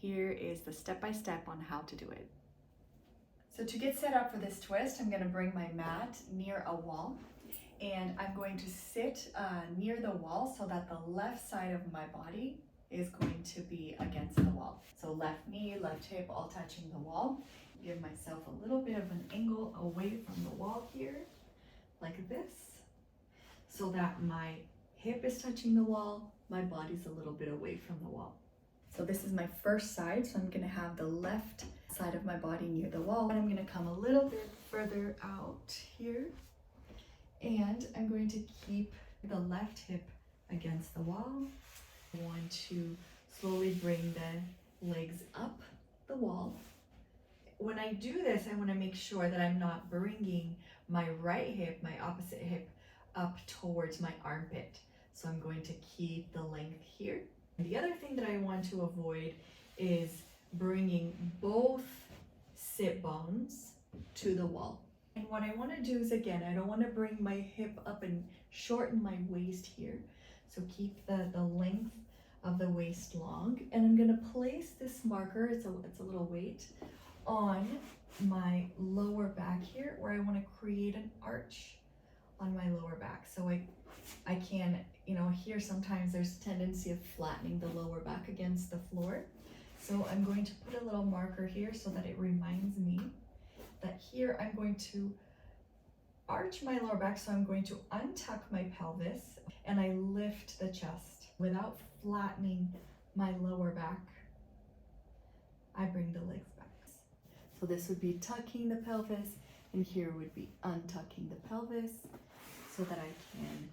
here is the step-by-step on how to do it. So to get set up for this twist, I'm going to bring my mat near a wall, and I'm going to sit near the wall so that the left side of my body is going to be against the wall. So left knee, left hip, all touching the wall. Give myself a little bit of an angle away from the wall here, like this, so that my hip is touching the wall, my body's a little bit away from the wall. So this is my first side, so I'm gonna have the left side of my body near the wall, and I'm gonna come a little bit further out here, and I'm going to keep the left hip against the wall. I want to slowly bring the legs up the wall. When I do this, I want to make sure that I'm not bringing my right hip, my opposite hip, up towards my armpit. So I'm going to keep the length here. And the other thing that I want to avoid is bringing both sit bones to the wall. And what I want to do is, again, I don't want to bring my hip up and shorten my waist here. So keep the length of the waist long. And I'm going to place this marker, it's a little weight, on my lower back here, where I want to create an arch on my lower back. So I can, here sometimes there's a tendency of flattening the lower back against the floor. So I'm going to put a little marker here so that it reminds me that here I'm going to arch my lower back. So I'm going to untuck my pelvis and I lift the chest without flattening my lower back. I bring the legs back. So this would be tucking the pelvis, and here would be untucking the pelvis, so that I can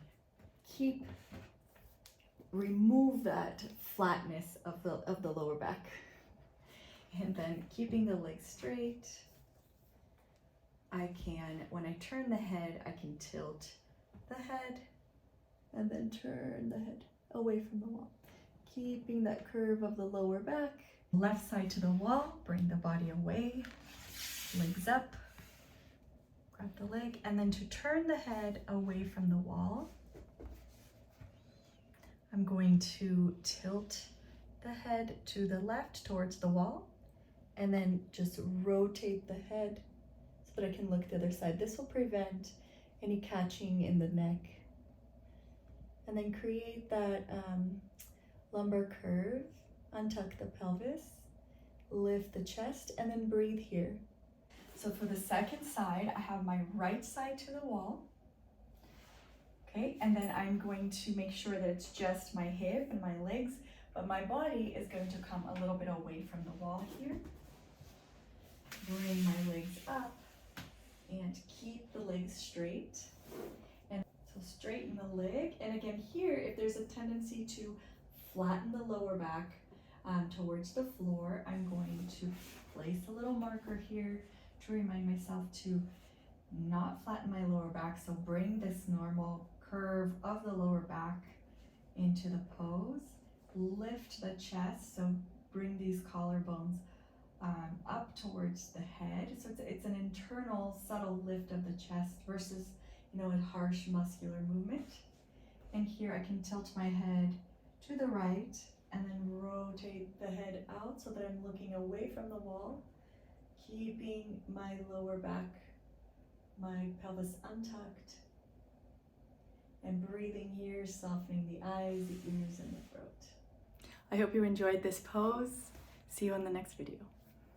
remove that flatness of the lower back. And then keeping the legs straight, I can, when I turn the head, I can tilt the head and then turn the head away from the wall. Keeping that curve of the lower back. Left side to the wall, bring the body away, legs up, grab the leg, and then to turn the head away from the wall, I'm going to tilt the head to the left towards the wall, and then just rotate the head so that I can look the other side. This will prevent any catching in the neck. And then create that lumbar curve. Untuck the pelvis, lift the chest, and then breathe here. So for the second side, I have my right side to the wall. Okay, and then I'm going to make sure that it's just my hip and my legs, but my body is going to come a little bit away from the wall here. Bring my legs up and keep the legs straight. And so straighten the leg. And again here, if there's a tendency to flatten the lower back towards the floor, I'm going to place a little marker here to remind myself to not flatten my lower back. So bring this normal curve of the lower back into the pose. Lift the chest, so bring these collarbones up towards the head. So it's an internal subtle lift of the chest versus a harsh muscular movement. And here I can tilt my head to the right and then rotate the head out so that I'm looking away from the wall, keeping my lower back, my pelvis untucked, and breathing here, softening the eyes, the ears, and the throat. I hope you enjoyed this pose. See you in the next video.